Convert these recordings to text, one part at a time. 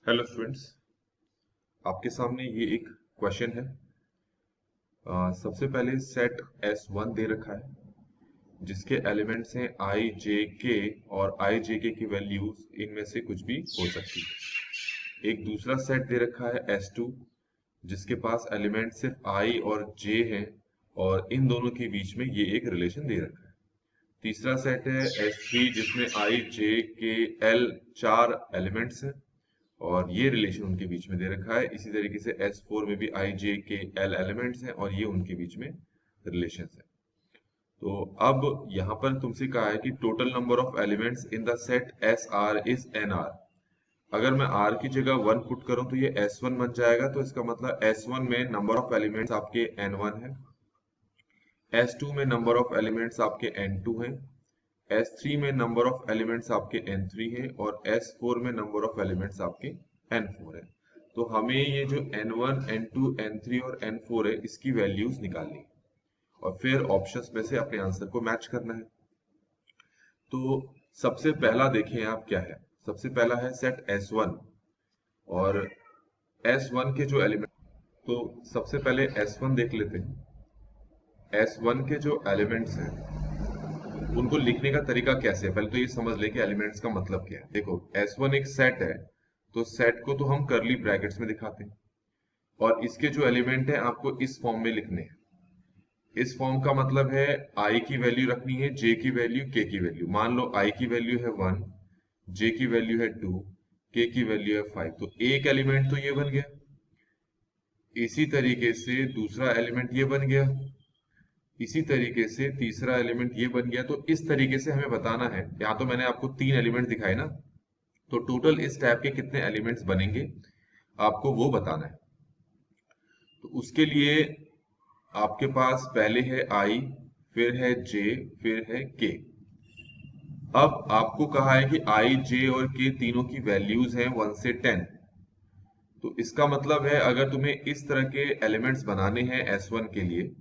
Hello students, आपके सामने ये एक क्वेश्चन है। सबसे पहले सेट S1 दे रखा है जिसके एलिमेंट्स हैं I, J, K और I, J, K की वैल्यूज इनमें से कुछ भी हो सकती है। एक दूसरा सेट दे रखा है S2 जिसके पास एलिमेंट सिर्फ I और J हैं और इन दोनों के बीच में ये एक रिलेशन दे रखा है। तीसरा सेट है S3 जिसमें I, J, K, L चार एलिमेंट्स हैं और ये रिलेशन उनके बीच में दे रखा है। इसी तरीके से S4 में भी I, J, K, L elements हैं और ये उनके बीच में रिलेशंस हैं। तो अब यहाँ पर तुमसे कहा है कि total number of elements in the set SR is NR। अगर मैं R की जगह 1 पुट करूं तो ये S1 बन जाएगा, तो इसका मतलब S1 में नंबर ऑफ एलिमेंट्स आपके N1 है, S2 में नंबर ऑफ एलिमेंट्स आपके N2 हैं, S3 में नंबर ऑफ एलिमेंट्स आपके N3 है और S4 में नंबर ऑफ एलिमेंट्स आपके N4 है। तो हमें ये जो N1, N2, N3 और N4 है इसकी वैल्यूज निकालनी है और फिर ऑप्शंस में से अपने आंसर को मैच करना है। तो सबसे पहला देखें आप क्या है। सबसे पहला है सेट S1 और S1 के जो एलिमेंट, तो सबसे पहले S1 देख लेते हैं। S1 के जो एलिमेंट्स हैं उनको लिखने का तरीका कैसे है, पहले तो ये समझ ले कि एलिमेंट्स का मतलब क्या है। देखो S1 एक सेट है, तो सेट को तो हम करली ब्रैकेट्स में दिखाते हैं और इसके जो एलिमेंट है आपको इस फॉर्म में लिखने हैं। इस फॉर्म का मतलब है I की वैल्यू रखनी है, J की वैल्यू, K की वैल्यू। मान लो I की वैल्यू है 1, J की वैल्यू है 2, K की वैल्यू है 5, तो एक एलिमेंट तो ये बन गया। इसी तरीके से दूसरा एलिमेंट ये बन गया, इसी तरीके से तीसरा एलिमेंट ये बन गया। तो इस तरीके से हमें बताना है। यहाँ तो मैंने आपको 3 एलिमेंट दिखाए ना, तो टोटल इस टाइप के कितने एलिमेंट्स बनेंगे आपको वो बताना है। तो उसके लिए आपके पास पहले है I, फिर है J, फिर है K। अब आपको कहा है कि I, J और K तीनों की वैल्यूज हैं 1 से 10। तो इसका मतलब है अगर तुम्हें इस तरह के एलिमेंट्स बनाने हैं S1 के लिए,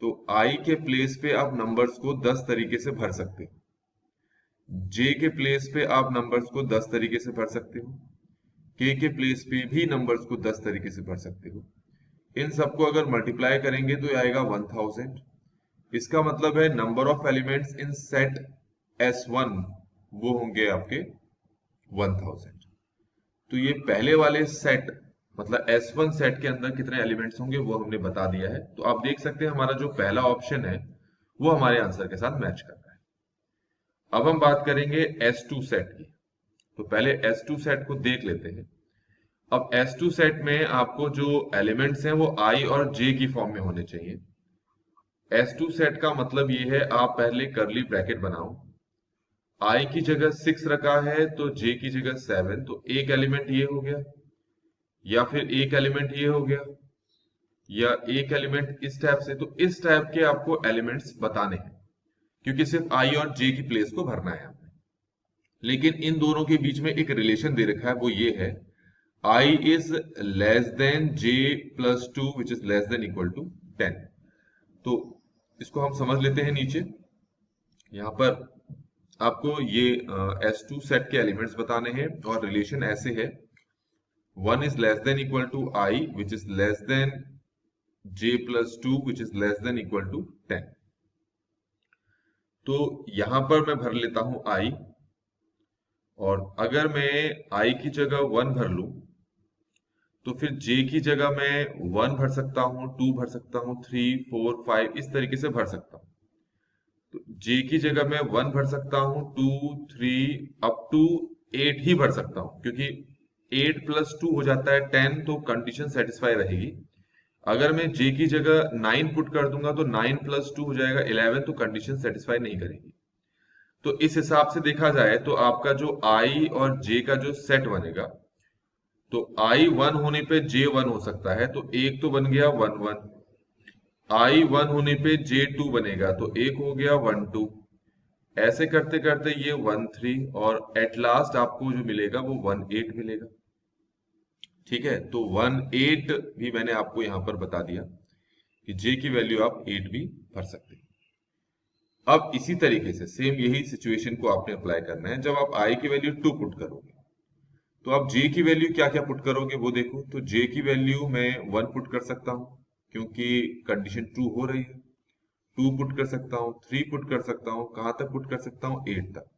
तो I के प्लेस पे आप नंबर्स को 10 तरीके से भर सकते हो, J के प्लेस पे आप नंबर्स को 10 तरीके से भर सकते हो, K के प्लेस पे भी नंबर्स को 10 तरीके से भर सकते हो। इन सबको अगर मल्टीप्लाई करेंगे तो आएगा 1000। इसका मतलब है number of elements in set S1 वो होंगे आपके 1000। तो ये पहले वाले सेट मतलब S1 सेट के अंदर कितने एलिमेंट्स होंगे वो हमने बता दिया है। तो आप देख सकते हैं हमारा जो पहला ऑप्शन है वो हमारे आंसर के साथ मैच कर रहा है। अब हम बात करेंगे S2 सेट की। तो पहले S2 सेट को देख लेते हैं। अब S2 सेट में आपको जो एलिमेंट्स हैं वो I और J की फॉर्म में होने चाहिए। S2 सेट का मतलब ये है, आप पहले करली ब्रैकेट बनाओ। I की जगह 6 रखा है तो J की जगह 7, तो एक एलिमेंट ये हो गया या फिर एक एलिमेंट ये हो गया या एक एलिमेंट इस टाइप से। तो इस टाइप के आपको एलिमेंट्स बताने हैं क्योंकि सिर्फ I और J की प्लेस को भरना है आपने। लेकिन इन दोनों के बीच में एक रिलेशन दे रखा है, वो ये है I is less than J plus 2 which is less than equal to 10। तो इसको हम समझ लेते हैं नीचे। यहाँ पर आपको ये S2 सेट के एलिमेंट्स बताने हैं और रिलेशन ऐसे है, 1 is less than equal to I which is less than J plus 2 which is less than equal to 10। तो यहां पर मैं भर लेता हूं I, और अगर मैं I की जगह 1 भर लूं तो फिर J की जगह मैं 1 भर सकता हूं, 2 भर सकता हूं, 3, 4, 5 इस तरीके से भर सकता हूं। तो J की जगह मैं 1 भर सकता हूं, 2, 3 अप टू 8 ही भर सकता हूं क्योंकि 8 प्लस 2 हो जाता है 10, तो कंडीशन सेटिस्फाई रहेगी। अगर मैं J की जगह 9 पुट कर दूंगा तो 9 प्लस 2 हो जाएगा 11, तो कंडीशन सेटिस्फाई नहीं करेगी। तो इस हिसाब से देखा जाए तो आपका जो I और J का जो सेट बनेगा, तो I 1 होने पे J 1 हो सकता है, तो एक तो बन गया 1 1। I 1 होने पे J 2 बनेगा तो एक हो गया 1 2। ऐसे करते करते ये 1 3 और एट लास्ट आपको जो मिलेगा वो 1 8 मिलेगा। ठीक है, तो 1 8 भी मैंने आपको यहां पर बता दिया कि J की वैल्यू आप 8 भी भर सकते हैं। अब इसी तरीके से सेम यही सिचुएशन को आपने अप्लाई करना है जब आप I की वैल्यू 2 पुट करोगे। तो आप जे की वैल्यू क्या क्या पुट करोगे वो देखो। तो जे की वैल्यू मैं 1 पुट कर सकता हूँ क्योंकि कंडीशन ट्रू हो रही है। 2 पुट कर सकता हूँ, 3 पुट कर सकता हूँ, कहाँ तक पुट कर सकता हूँ, 8 तक।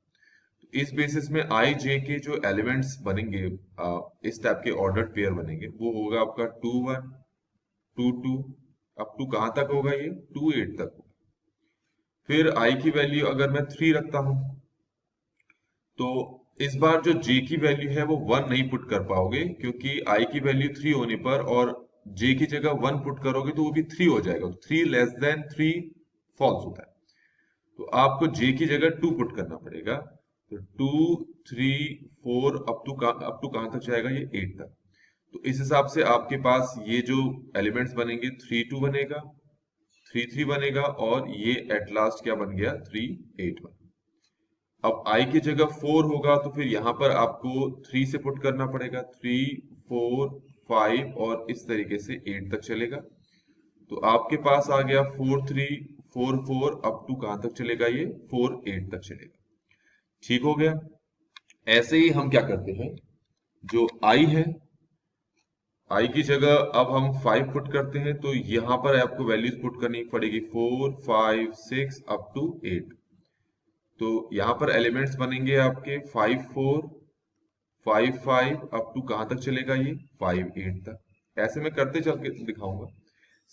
तो इस बेसिस में आई जे के जो एलिमेंट्स बनेंगे, इस टाइप के ऑर्डर्ड पेयर बनेंगे, वो होगा आपका 2 1 2 2 अप टू कहाँ तक होगा, ये 2 8 तक। फिर आई की वैल्यू अगर मैं 3 रखता हूँ तो इस बार जो जे की वैल्यू है वो 1 नहीं पुट कर पाओगे क्योंकि आई की वैल्यू 3 होने पर और जे की जगह 1 पुट करोगे तो वो भी 3 हो जाएगा। तो 3 लेस देन 3 फॉल्स होता है। तो आपको जे की जगह 2 पुट करना पड़ेगा। तो 2 3 4 अप टू कहां तक जाएगा, ये 8 तक। तो इस हिसाब से आपके पास ये जो एलिमेंट्स बनेंगे 3 2 बनेगा, 3 3 बनेगा और ये एट लास्ट क्या बन गया, 3 8 बन। अब i की जगह 4 होगा तो फिर यहां पर आपको 3 से पुट करना पड़ेगा, 3 4 5 और इस तरीके से 8 तक चलेगा। तो आपके पास आ गया 4 3 4 4 अप टू कहां तक चलेगा, ये 4 8 तक चलेगा। ठीक हो गया। ऐसे ही हम क्या करते हैं, जो i है, i की जगह अब हम 5 पुट करते हैं तो यहां पर आपको वैल्यूज पुट करनी पड़ेगी 4 5 6 अप टू 8। तो यहां पर एलिमेंट्स बनेंगे आपके 5 4 5 5 अप टू कहां तक चलेगा, ये 5 8 तक। ऐसे मैं करते चल के दिखाऊंगा।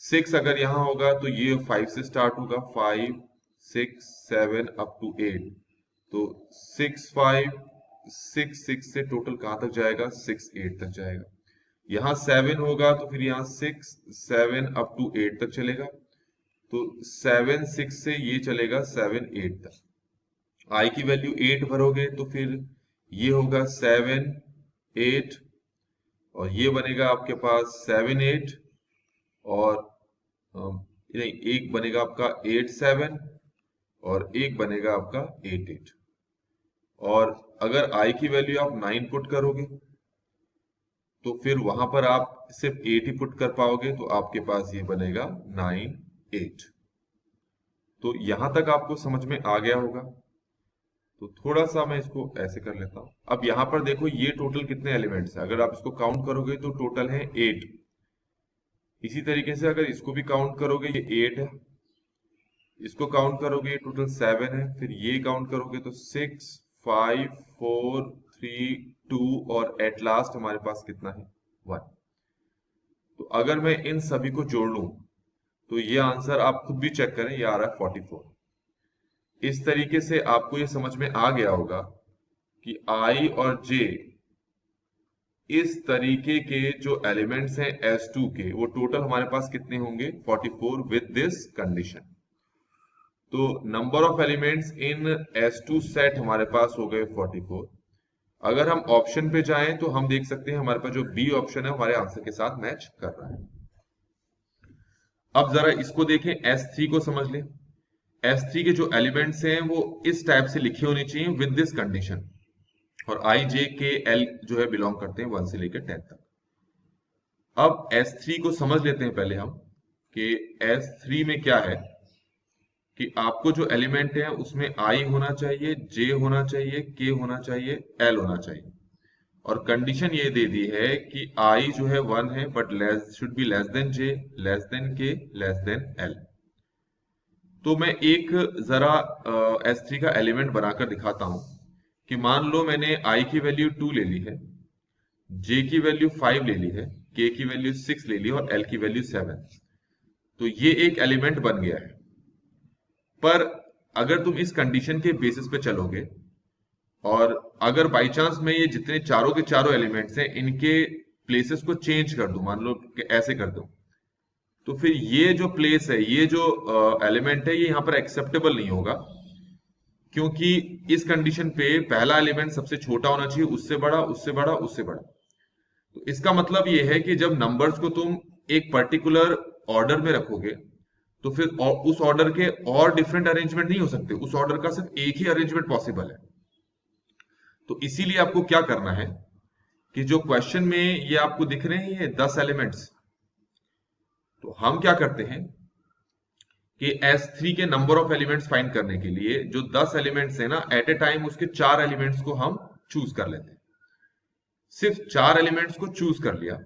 6 अगर यहां होगा तो ये 5 से स्टार्ट होगा, 5 6 7 अप टू 8। तो 6 5 6 6 से टोटल कहां तक जाएगा, 6 8 तक जाएगा। यहाँ 7 होगा तो फिर यहाँ 6 7 अप टू 8 तक चलेगा। तो 7 6 से ये चलेगा 7 8 तक। आई की वैल्यू 8 भरोगे तो फिर ये होगा 7 8 और ये बनेगा आपके पास 7 8 और नहीं, एक बनेगा आपका 8 7 और एक बनेगा आपका 8 8। और अगर आई की वैल्यू आप 9 पुट करोगे तो फिर वहां पर आप सिर्फ 8 ही पुट कर पाओगे, तो आपके पास ये बनेगा 9 8। तो यहां तक आपको समझ में आ गया होगा। तो थोड़ा सा मैं इसको ऐसे कर लेता हूं। अब यहां पर देखो ये टोटल कितने एलिमेंट्स हैं, अगर आप इसको काउंट करोगे तो टोटल है 8। इसी तरीके से अगर इसको भी काउंट करोगे, ये 8 है, इसको काउंट करोगे ये टोटल 7 है, फिर ये काउंट करोगे तो 6 5 4 3 2 और एट लास्ट हमारे पास कितना है, 1। तो अगर मैं इन सभी को जोड़ लूं तो ये आंसर आप खुद भी चेक करें, ये आ रहा है 44। इस तरीके से आपको ये समझ में आ गया होगा कि I और J इस तरीके के जो एलिमेंट्स हैं S2 के, वो टोटल हमारे पास कितने होंगे, 44 विद दिस कंडीशन। तो number of elements in S2 set हमारे पास हो गए 44। अगर हम ऑप्शन पे जाएं तो हम देख सकते हैं हमारे पास जो बी ऑप्शन है हमारे आंसर के साथ मैच कर रहा है। अब जरा इसको देखें, S3 को समझ लें। S3 के जो एलिमेंट्स हैं वो इस टाइप से लिखे होने चाहिए विद दिस कंडीशन। और आई जे के एल जो है बिलोंग करते हैं 1 से लेकर 10 तक। अब S3 को समझ लेते हैं पहले हम कि S3 में क्या है, कि आपको जो एलिमेंट है उसमें I होना चाहिए, J होना चाहिए, K होना चाहिए, L होना चाहिए। और कंडीशन ये दे दी है कि I जो है 1 है but less should be less than J, less than K, less than L। तो मैं एक जरा S3 का एलिमेंट बनाकर दिखाता हूं कि मान लो मैंने I की वैल्यू 2 ले ली है, J की वैल्यू 5 ले ली है, K की वैल्यू 6 ले ली और L की वैल्यू 7। तो ये एक एलिमेंट बन गया है। पर अगर तुम इस कंडीशन के बेसिस पे चलोगे और अगर बाई चांस मैं ये जितने चारों के चारों एलिमेंट्स हैं इनके प्लेसेस को चेंज कर दूं, मान लो कि ऐसे कर दूं, तो फिर ये जो प्लेस है, ये जो एलिमेंट है, ये यहां पर एक्सेप्टेबल नहीं होगा क्योंकि इस कंडीशन पे पहला एलिमेंट सबसे छोटा होना चाहिए, उससे बड़ा, उससे बड़ा, उससे बड़ा। तो इसका मतलब ये है कि जब नंबर्स को तुम एक पर्टिकुलर ऑर्डर में रखोगे तो फिर उस ऑर्डर के और डिफरेंट अरेंजमेंट नहीं हो सकते, उस ऑर्डर का सिर्फ एक ही अरेंजमेंट पॉसिबल है। तो इसीलिए आपको क्या करना है कि जो क्वेश्चन में ये आपको दिख रहे हैं ये 10 एलिमेंट्स, तो हम क्या करते हैं कि S3 के नंबर ऑफ एलिमेंट्स फाइंड करने के लिए जो 10 एलिमेंट्स है ना, एट ए टाइम उसके 4 एलिमेंट्स को हम चूज कर लेते हैं। सिर्फ 4 एलिमेंट्स को चूज कर लिया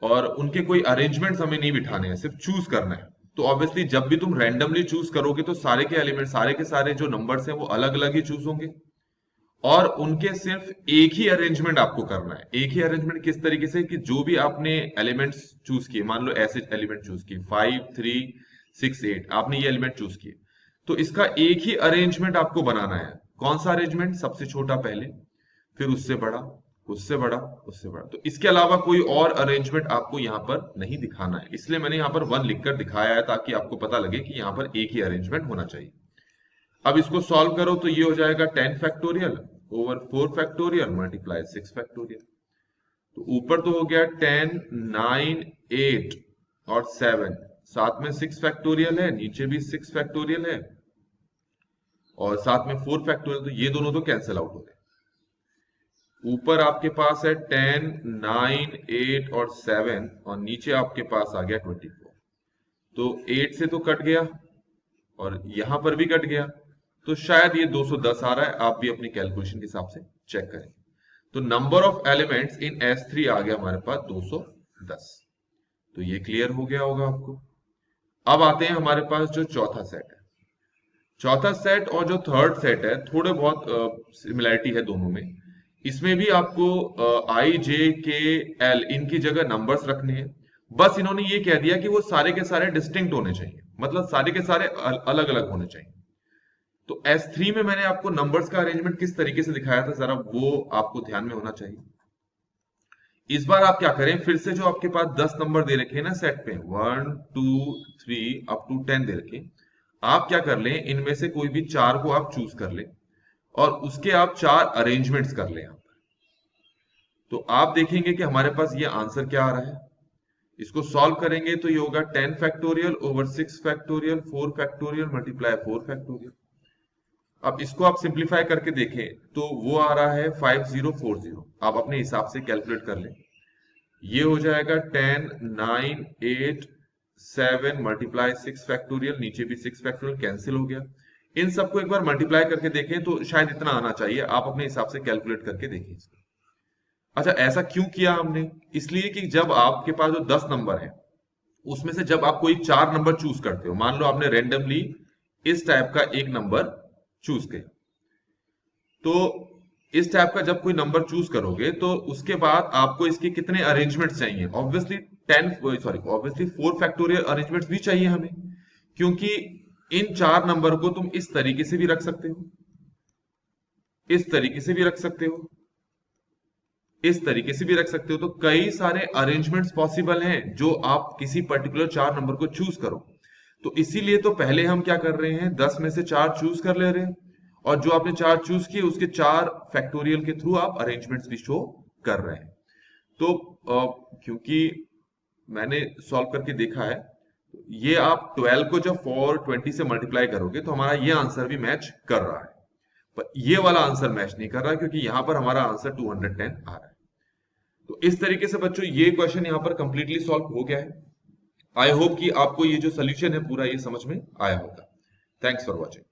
और उनके कोई अरेंजमेंट्स हमें नहीं बिठाने हैं, सिर्फ चूज करना है, तो ऑब्वियसली जब भी तुम रैंडमली चूज करोगे तो सारे के एलिमेंट, सारे के सारे जो नंबर्स हैं वो अलग अलग ही चूज होंगे और उनके सिर्फ एक ही अरेंजमेंट आपको करना है। एक ही अरेंजमेंट किस तरीके से कि जो भी आपने एलिमेंट्स चूज किए, मान लो ऐसे एलिमेंट चूज किए 5 3 6 8, आपने ये एलिमेंट चूज किए, तो इसका एक ही अरेंजमेंट आपको बनाना है। कौन सा अरेंजमेंट? सबसे छोटा पहले, फिर उससे बड़ा, उससे बड़ा, उससे बड़ा। तो इसके अलावा कोई और अरेंजमेंट आपको यहाँ पर नहीं दिखाना है, इसलिए मैंने यहाँ पर 1 लिखकर दिखाया है ताकि आपको पता लगे कि यहाँ पर एक ही अरेंजमेंट होना चाहिए। अब इसको सॉल्व करो तो ये हो जाएगा 10 factorial over 4 factorial multiply 6 factorial. तो ऊपर तो हो गया 10 9 8 और 7, साथ में 6 फैक्टोरियल है, नीचे भी 6 फैक्टोरियल है और साथ में 4 फैक्टोरियल, तो ये दोनों तो कैंसिल आउट हो गए। ऊपर आपके पास है 10 9 8 और 7 और नीचे आपके पास आ गया 24। तो 8 से तो कट गया और यहां पर भी कट गया, तो शायद ये 210 आ रहा है। आप भी अपनी कैलकुलेशन के हिसाब से चेक करें। तो number of elements in S3 आ गया हमारे पास 210। तो ये क्लियर हो गया होगा आपको। अब आते हैं हमारे पास जो चौथा सेट है। चौथा सेट और जो थर्ड सेट है, थोड़े बहुत सिमिलैरिटी है दोनों में। इसमें भी आपको आई जे के एल इनकी जगह नंबर्स रखने हैं। बस इन्होंने ये कह दिया कि वो सारे के सारे डिस्टिंक्ट होने चाहिए, मतलब सारे के सारे अलग अलग होने चाहिए। तो S3 में मैंने आपको नंबर्स का अरेंजमेंट किस तरीके से दिखाया था, जरा वो आपको ध्यान में होना चाहिए। इस बार आप क्या करें, फिर से जो आपके पास 10 नंबर दे रखे हैं ना सेट पे, 1 2 3 अप टू 10 दे रखे, आप क्या कर लें, इनमें से कोई भी 4 को आप चूज कर लें और उसके आप 4 अरेंजमेंट्स कर लें यहां पर। तो आप देखेंगे कि हमारे पास ये आंसर क्या आ रहा है। इसको सॉल्व करेंगे तो ये होगा 10 factorial over 6 factorial 4 factorial multiply 4 factorial. अब इसको आप सिंप्लीफाई करके देखें तो वो आ रहा है 5040। आप अपने हिसाब से कैलकुलेट कर लें। ये हो जाएगा 10 9 8 7 मल्टीप्लाई 6 फैक्टोरियल, नीचे भी 6 फैक्टोरियल कैंसिल हो गया। इन सबको एक बार मल्टीप्लाई करके देखें तो शायद इतना आना चाहिए। आप अपने हिसाब से कैलकुलेट करके देखें इसको। अच्छा, ऐसा क्यों किया हमने? इसलिए कि जब आपके पास जो 10 नंबर है उसमें से जब आप कोई 4 नंबर चूज करते हो, मान लो आपने रैंडमली इस टाइप का एक नंबर चूज किया, तो इस टाइप का जब कोई नंबर चूज करोगे तो उसके बाद आपको इसके कितने अरेंजमेंट्स चाहिए? ऑब्वियसली 4 फैक्टोरियल अरेंजमेंट्स भी चाहिए हमें, क्योंकि इन 4 नंबर को तुम इस तरीके से भी रख सकते हो, इस तरीके से भी रख सकते हो, इस तरीके से भी रख सकते हो। तो कई सारे अरेंजमेंट्स पॉसिबल हैं जो आप किसी पर्टिकुलर 4 नंबर को चूज करो। तो इसीलिए तो पहले हम क्या कर रहे हैं, 10 में से 4 चूज कर ले रहे हैं और जो आपने 4 चूज किए उसके 4 फैक्टोरियल के थ्रू आप अरेंजमेंट्स भी शो कर रहे हैं। तो क्योंकि मैंने सॉल्व करके देखा है, ये आप 12 को जब 420 से मल्टीप्लाई करोगे तो हमारा ये आंसर भी मैच कर रहा है, पर ये वाला आंसर मैच नहीं कर रहा क्योंकि यहां पर हमारा आंसर 210 आ रहा है। तो इस तरीके से बच्चों ये क्वेश्चन यहां पर कंप्लीटली सॉल्व हो गया है। आई होप कि आपको ये जो सोल्यूशन है पूरा ये समझ में आया होगा। Thanks for watching.